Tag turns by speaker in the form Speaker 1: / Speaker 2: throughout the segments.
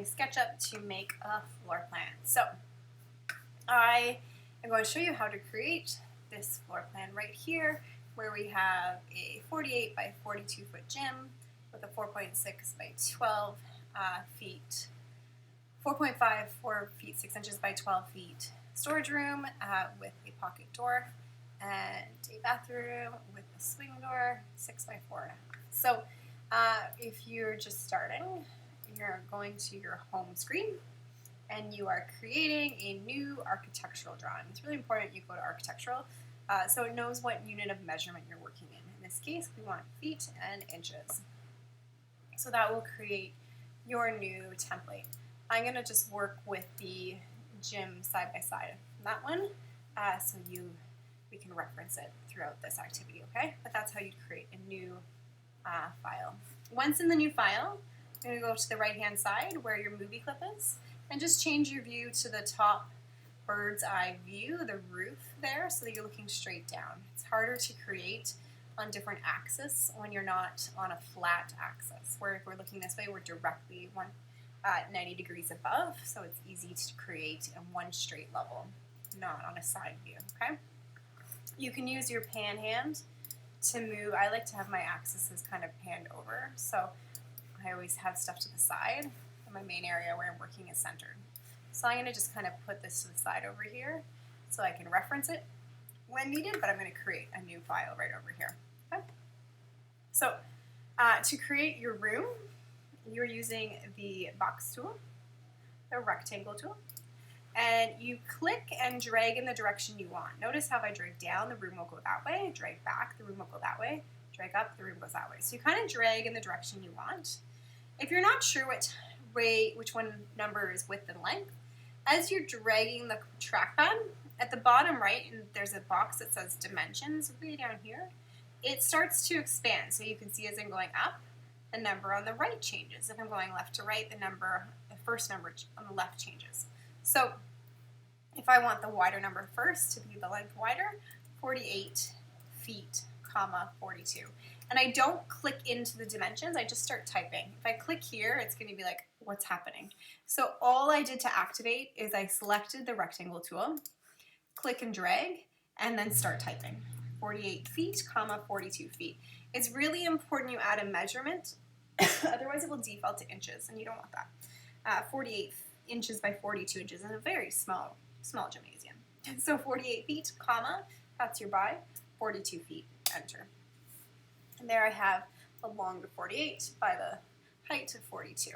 Speaker 1: using SketchUp to make a floor plan. So I am going to show you how to create this floor plan right here, where we have a 48 by 42 foot gym with a 4.6 by 12 feet, 4.5, 4 feet 6 inches by 12 feet storage room with a pocket door, and a bathroom with a swing door, 6 by 4.5. So if you're just starting, you're going to your home screen and you are creating a new architectural drawing. It's really important you go to architectural so it knows what unit of measurement you're working in. In this case, we want feet and inches. So that will create your new template. I'm going to just work with the gym side by side from that one so we can reference it throughout this activity, okay? But that's how you create a new file. Once in the new file, you're going to go to the right-hand side where your movie clip is and just change your view to the top bird's eye view, the roof there, so that you're looking straight down. It's harder to create on different axes when you're not on a flat axis, where if we're looking this way, we're directly 90 degrees above, so it's easy to create in one straight level, not on a side view, okay? You can use your pan hand to move. I like to have my axes kind of panned over, so I always have stuff to the side, and my main area where I'm working is centered. So I'm going to just kind of put this to the side over here so I can reference it when needed, but I'm going to create a new file right over here. Okay? So to create your room, you're using the box tool, the rectangle tool, and you click and drag in the direction you want. Notice how if I drag down, the room will go that way, drag back, the room will go that way, drag up, the room goes that way. So you kind of drag in the direction you want. If you're not sure which one number is width and length, as you're dragging the trackpad, at the bottom right, and there's a box that says dimensions way down here, it starts to expand. So you can see as I'm going up, the number on the right changes. If I'm going left to right, the first number on the left changes. So if I want the wider number first to be the length wider, 48 feet, 42. And I don't click into the dimensions, I just start typing. If I click here, it's going to be like, what's happening? So all I did to activate is I selected the rectangle tool, click and drag, and then start typing. 48 feet, 42 feet. It's really important you add a measurement, otherwise it will default to inches, and you don't want that. 48 inches by 42 inches is a very small gymnasium. So 48 feet, that's your by, 42 feet, enter. And there I have the long to 48 by the height to 42.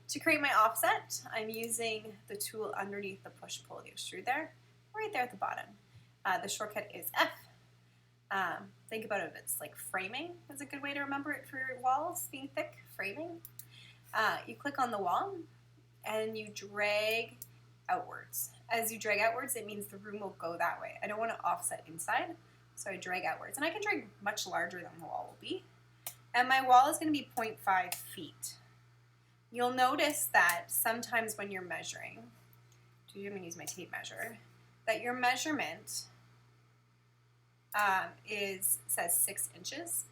Speaker 1: To create my offset, I'm using the tool underneath the push-pull, the extrude there, right there at the bottom. The shortcut is F. Think about it, it's like framing is a good way to remember it for your walls being thick, framing. You click on the wall and you drag outwards. As you drag outwards, it means the room will go that way. I don't want to offset inside, so I drag outwards. And I can drag much larger than the wall will be. And my wall is going to be 0.5 feet. You'll notice that sometimes when you're measuring, I'm going to use my tape measure, that your measurement says 6 inches.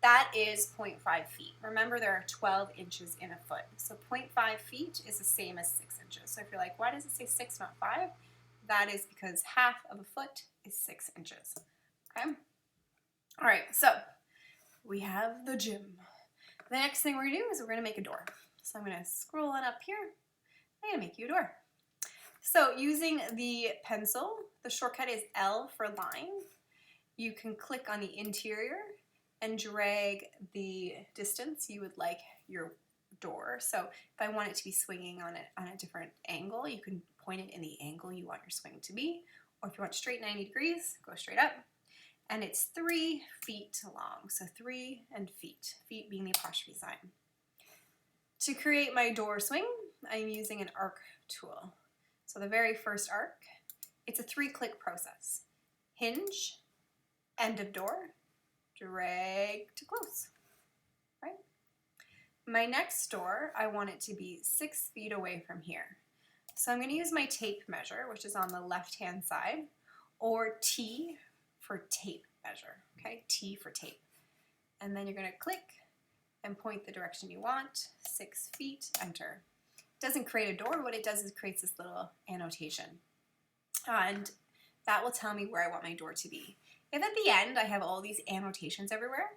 Speaker 1: That is 0.5 feet. Remember, there are 12 inches in a foot. So 0.5 feet is the same as 6 inches. So if you're like, why does it say 6, not 5? That is because half of a foot is 6 inches. Okay? All right, so we have the gym. The next thing we're going to do is we're going to make a door. So I'm going to scroll on up here. I'm going to make you a door. So using the pencil, the shortcut is L for line. You can click on the interior and drag the distance you would like your door. So if I want it to be swinging on a different angle, you can point it in the angle you want your swing to be. Or if you want straight 90 degrees, go straight up. And it's 3 feet long. So 3 and feet, feet being the apostrophe sign. To create my door swing, I'm using an arc tool. So the very first arc, it's a 3-click process. Hinge, end of door, drag to close, right? My next door, I want it to be 6 feet away from here. So I'm going to use my tape measure, which is on the left-hand side, or T for tape measure, okay? T for tape. And then you're going to click and point the direction you want, 6 feet, enter. doesn't create a door. What it does is creates this little annotation. And that will tell me where I want my door to be. If at the end I have all these annotations everywhere,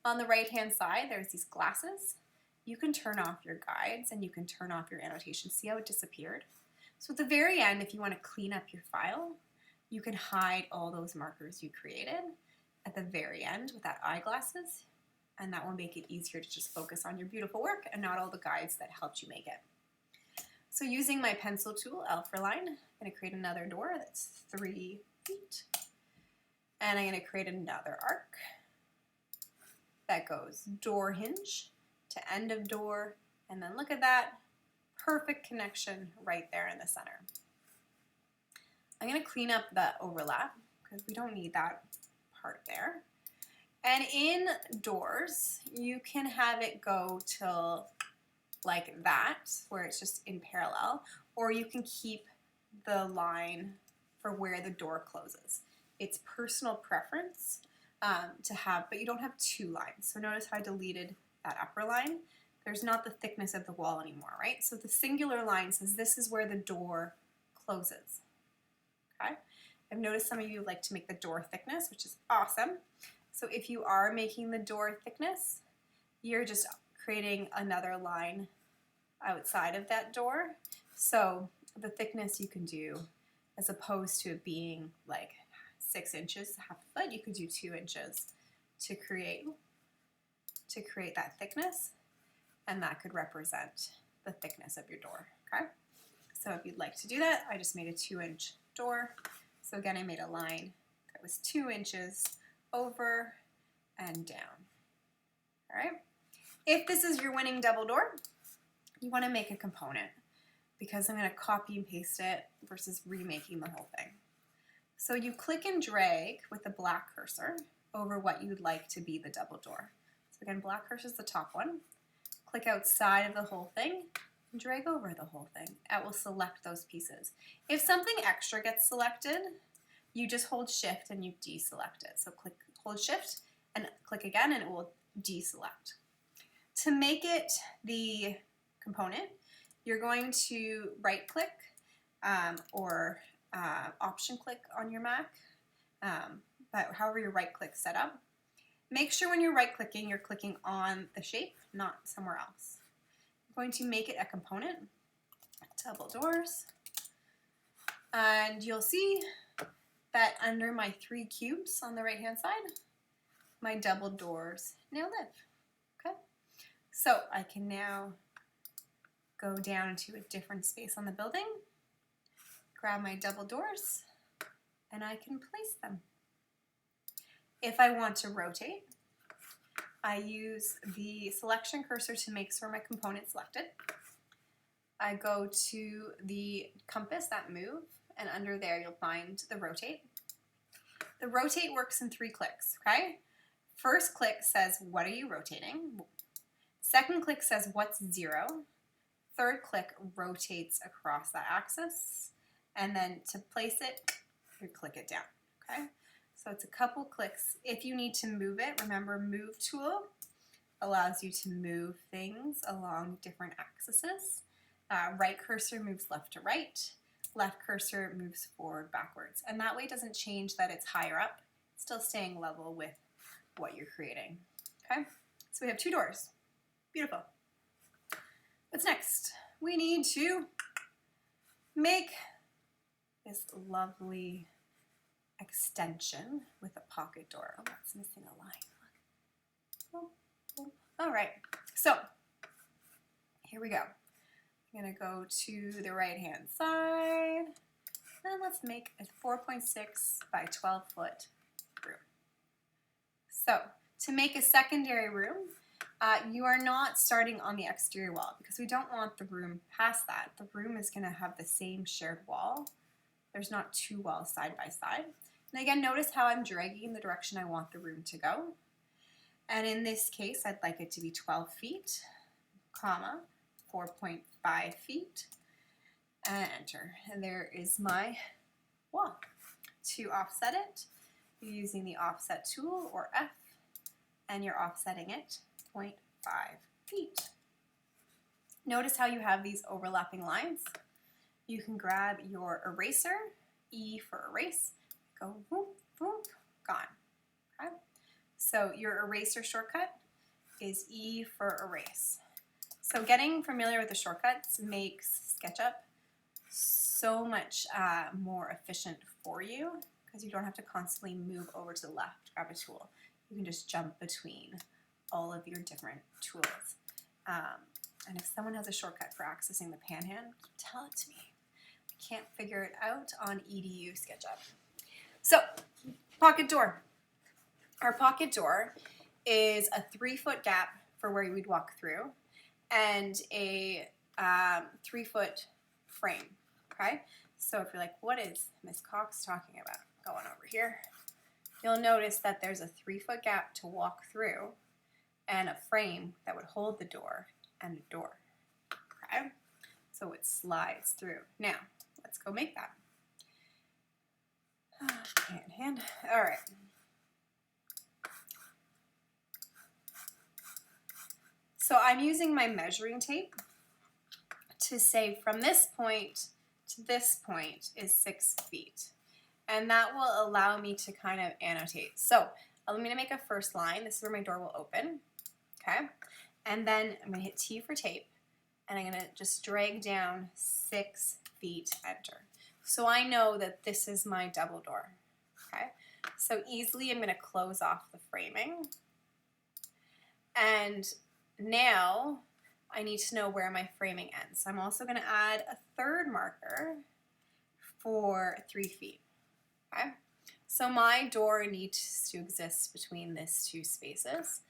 Speaker 1: on the right-hand side there's these glasses. You can turn off your guides and you can turn off your annotations. See how it disappeared? So at the very end, if you want to clean up your file, you can hide all those markers you created at the very end with that eyeglasses, and that will make it easier to just focus on your beautiful work and not all the guides that helped you make it. So using my pencil tool, L for line, I'm going to create another door that's 3 feet. And I'm going to create another arc that goes door hinge to end of door, and then look at that, perfect connection right there in the center. I'm going to clean up the overlap because we don't need that part there. And in doors, you can have it go till like that, where it's just in parallel, or you can keep the line for where the door closes. It's personal preference to have, but you don't have 2 lines. So notice how I deleted that upper line. There's not the thickness of the wall anymore, right? So the singular line says this is where the door closes. Okay? I've noticed some of you like to make the door thickness, which is awesome. So if you are making the door thickness, you're just creating another line outside of that door. So the thickness you can do, as opposed to it being like 6 inches, half a foot, you could do 2 inches to create that thickness, and that could represent the thickness of your door. Okay? So if you'd like to do that, I just made a 2-inch door. So again, I made a line that was 2 inches over and down. All right? If this is your winning double door, you want to make a component, because I'm going to copy and paste it versus remaking the whole thing. So you click and drag with the black cursor over what you'd like to be the double door. So again, black cursor is the top one. Click outside of the whole thing and drag over the whole thing. It will select those pieces. If something extra gets selected, you just hold shift and you deselect it. So hold shift and click again and it will deselect. To make it the component, you're going to right click or option click on your Mac, but however your right click set up. Make sure when you're right clicking, you're clicking on the shape, not somewhere else. I'm going to make it a component, double doors, and you'll see that under my 3 cubes on the right hand side, my double doors now live. Okay, so I can now go down to a different space on the building, grab my double doors, and I can place them. If I want to rotate, I use the selection cursor to make sure my component's selected. I go to the compass, that move, and under there you'll find the rotate. The rotate works in 3 clicks, okay? First click says, what are you rotating? Second click says, what's 0? Third click rotates across that axis. And then to place it, you click it down, okay? So it's a couple clicks. If you need to move it, remember move tool allows you to move things along different axes. Right cursor moves left to right. Left cursor moves forward backwards. And that way it doesn't change that it's higher up. It's still staying level with what you're creating, okay? So we have 2 doors. Beautiful. What's next? We need to make this lovely extension with a pocket door. Oh, that's missing a line. Oh, oh. All right, so here we go. I'm gonna go to the right-hand side, and let's make a 4.6 by 12 foot room. So to make a secondary room, you are not starting on the exterior wall because we don't want the room past that. The room is gonna have the same shared wall. There's not 2 walls side by side. And again, notice how I'm dragging in the direction I want the room to go. And in this case, I'd like it to be 12 feet, comma, 4.5 feet, and enter. And there is my wall. To offset it, you're using the offset tool, or F, and you're offsetting it 0.5 feet. Notice how you have these overlapping lines. You can grab your eraser, E for erase, go whoop, whoop, gone. Okay? So your eraser shortcut is E for erase. So getting familiar with the shortcuts makes SketchUp so much more efficient for you because you don't have to constantly move over to the left to grab a tool. You can just jump between all of your different tools. And if someone has a shortcut for accessing the panhand, tell it to me. I can't figure it out on EDU SketchUp. So, pocket door. Our pocket door is a 3-foot gap for where we'd walk through and a 3-foot frame, okay? So if you're like, what is Miss Cox talking about? Going over here, you'll notice that there's a 3-foot gap to walk through and a frame that would hold the door and a door, okay? So it slides through. Now, let's go make that. Hand in hand. All right. So I'm using my measuring tape to say from this point to this point is 6 feet. And that will allow me to kind of annotate. So I'm going to make a first line. This is where my door will open. Okay. And then I'm going to hit T for tape. And I'm going to just drag down 6 feet, enter. So I know that this is my double door. Okay. So easily I'm going to close off the framing. And now I need to know where my framing ends. So I'm also going to add a third marker for 3 feet. Okay? So my door needs to exist between these 2 spaces,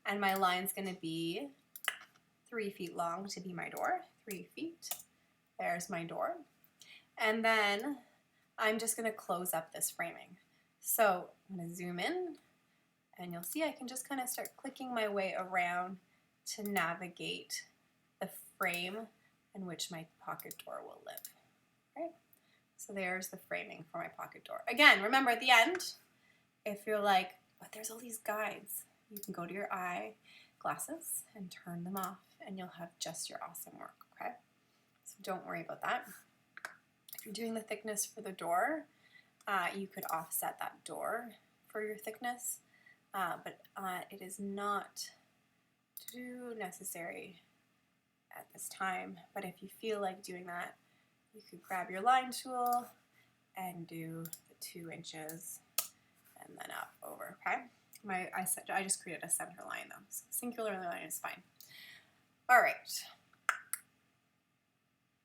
Speaker 1: and my line's going to be 3 feet long to be my door. 3 feet. There's my door. And then I'm just going to close up this framing. So I'm going to zoom in, and you'll see I can just kind of start clicking my way around to navigate the frame in which my pocket door will live. Right? So there's the framing for my pocket door. Again, remember at the end, if you're like, but there's all these guides, you can go to your eye glasses and turn them off, and you'll have just your awesome work, okay? So don't worry about that. If you're doing the thickness for the door, you could offset that door for your thickness, but it is not too necessary at this time. But if you feel like doing that, you could grab your line tool and do the 2 inches and then up over, okay? I just created a center line though, so singular line is fine. All right.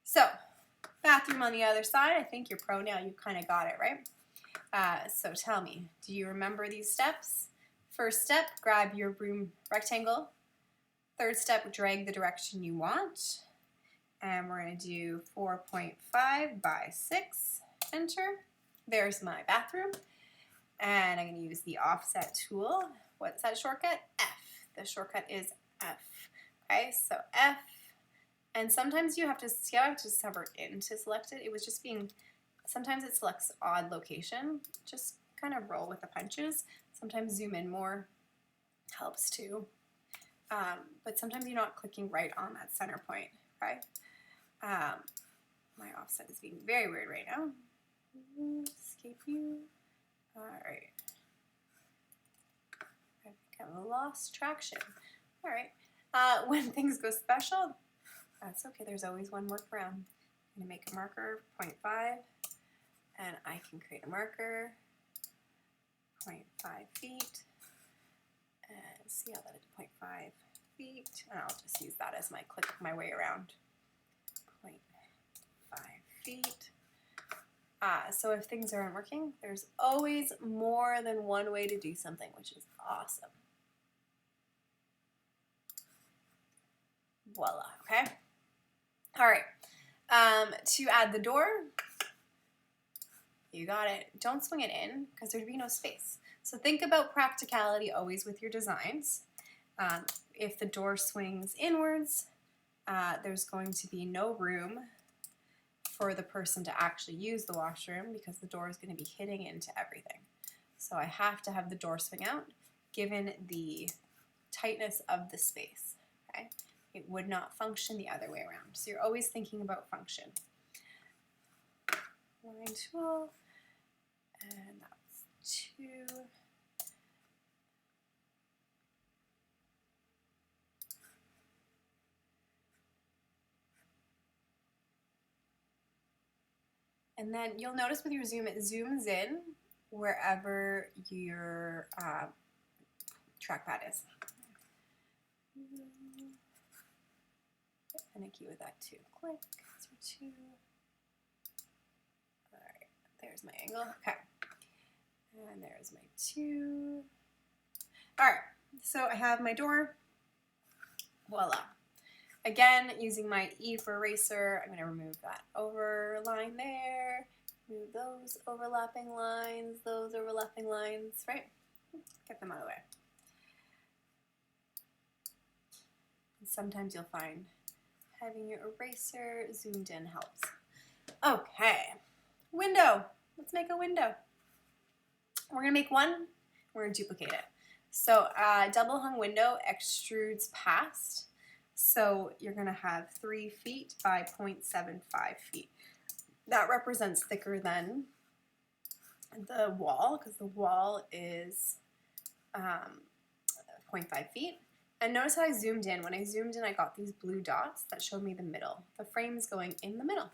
Speaker 1: So, bathroom on the other side. I think you're pro now. You kind of got it, right? So tell me, do you remember these steps? First step, grab your broom rectangle. Third step, drag the direction you want. And we're going to do 4.5 by 6, enter. There's my bathroom. And I'm going to use the offset tool. What's that shortcut? F. The shortcut is F. Okay, so F. And sometimes you have to hover in to select it. It was just being, sometimes it selects odd location. Just kind of roll with the punches. Sometimes zoom in more helps too. But sometimes you're not clicking right on that center point, right? My offset is being very weird right now. Escape view. All right. I've kind of lost traction. All right. When things go special, that's okay. There's always one workaround. I'm going to make a marker 0.5, and I can create a marker 0.5 feet. And see how that is 0.5 feet. And I'll just use that as my click my way around. 0.5 feet. So if things aren't working, there's always more than one way to do something, which is awesome. Voila, okay? All right, to add the door, you got it. Don't swing it in because there'd be no space. So think about practicality always with your designs. If the door swings inwards, there's going to be no room for the person to actually use the washroom because the door is going to be hitting into everything. So I have to have the door swing out given the tightness of the space. Okay? It would not function the other way around. So you're always thinking about function. Line tool, and that's 2. And then you'll notice with your zoom, it zooms in wherever your trackpad is. Get finicky with that too. Click, 2. All right, there's my angle. Okay, and there's my 2. All right, so I have my door. Voila. Again, using my E for eraser, I'm going to remove that over line there, move those overlapping lines, right? Get them out of the way. And sometimes you'll find having your eraser zoomed in helps. Okay, window. Let's make a window. We're going to make one, we're going to duplicate it. So double hung window extrudes past. So you're going to have 3 feet by 0.75 feet. That represents thicker than the wall, because the wall is 0.5 feet. And notice how I zoomed in. When I zoomed in, I got these blue dots that showed me the middle. The frame's going in the middle.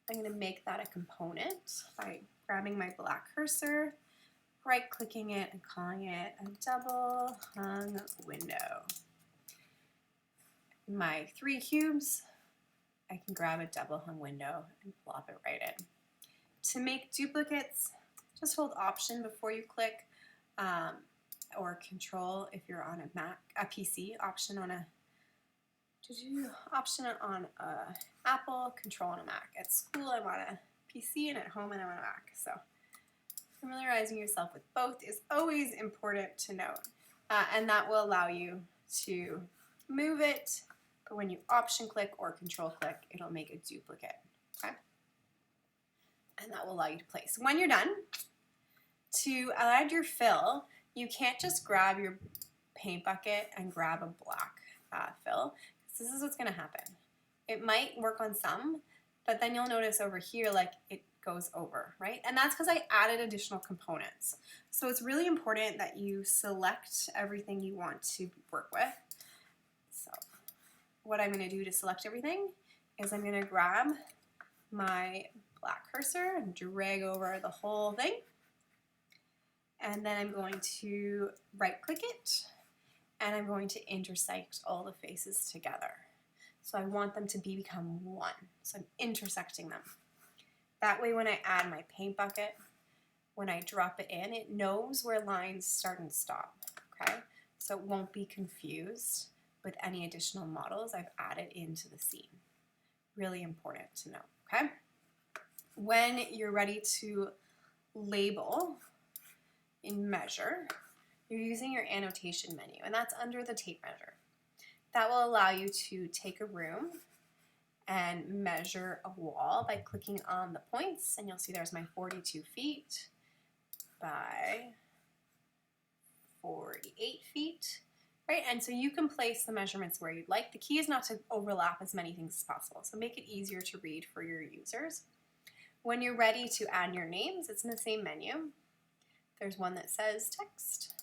Speaker 1: I'm going to make that a component by grabbing my black cursor, right-clicking it, and calling it a double hung window. My 3 cubes, I can grab a double hung window and plop it right in. To make duplicates, just hold Option before you click, or Control if you're on a PC, Option on a Apple, Control on a Mac. At school I'm on a PC and at home I'm on a Mac. So familiarizing yourself with both is always important to note, and that will allow you to move it. But when you Option click or Control click, it'll make a duplicate, okay? And that will allow you to place. When you're done, to add your fill, you can't just grab your paint bucket and grab a black fill. This is what's gonna happen. It might work on some, but then you'll notice over here, like it goes over, right? And that's because I added additional components. So it's really important that you select everything you want to work with. So what I'm going to do to select everything is I'm going to grab my black cursor and drag over the whole thing. And then I'm going to right click it and I'm going to intersect all the faces together. So I want them to become one. So I'm intersecting them. That way when I add my paint bucket, when I drop it in, it knows where lines start and stop, okay? So it won't be confused with any additional models I've added into the scene. Really important to know, okay? When you're ready to label in measure, you're using your annotation menu, and that's under the tape measure. That will allow you to take a room and measure a wall by clicking on the points, and you'll see there's my 42 feet by 48 feet, right? And so you can place the measurements where you'd like. The key is not to overlap as many things as possible, so make it easier to read for your users. When you're ready to add your names, it's in the same menu. There's one that says text,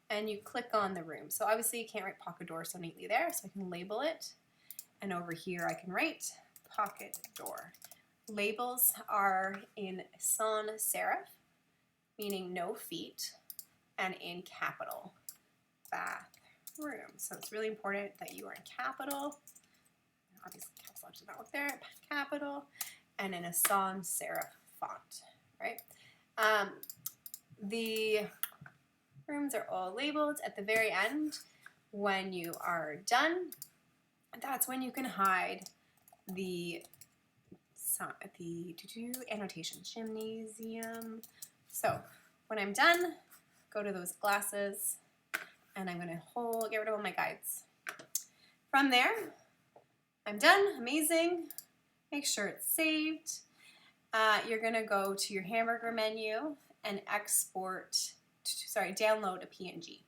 Speaker 1: and you click on the room. So obviously you can't write pocket door so neatly there, so I can label it. And over here I can write pocket door. Labels are in sans serif, meaning no feet, and in capital, bathroom. So it's really important that you are in capital. Obviously caps lock does not work there. Capital, and in a sans serif font, right? The rooms are all labeled. At the very end, when you are done, that's when you can hide the annotation, gymnasium. So when I'm done, go to those glasses, and I'm gonna get rid of all my guides. From there, I'm done, amazing. Make sure it's saved. You're gonna go to your hamburger menu and download a PNG.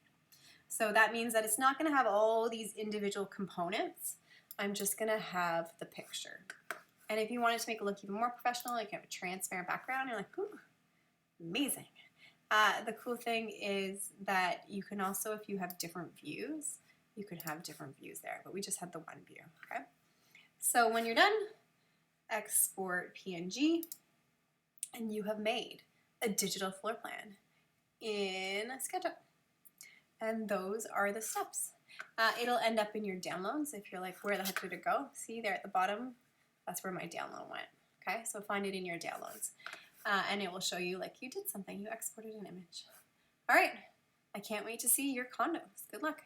Speaker 1: So that means that it's not going to have all these individual components. I'm just going to have the picture. And if you wanted to make it look even more professional, like you have a transparent background, you're like, ooh, amazing. The cool thing is that you can also, if you have different views, you can have different views there, but we just had the one view, okay? So when you're done, export PNG, and you have made a digital floor plan in SketchUp. And those are the steps. It'll end up in your downloads if you're like, where the heck did it go? See there at the bottom? That's where my download went, okay? So find it in your downloads. And it will show you like you did something, you exported an image. All right, I can't wait to see your condos. Good luck.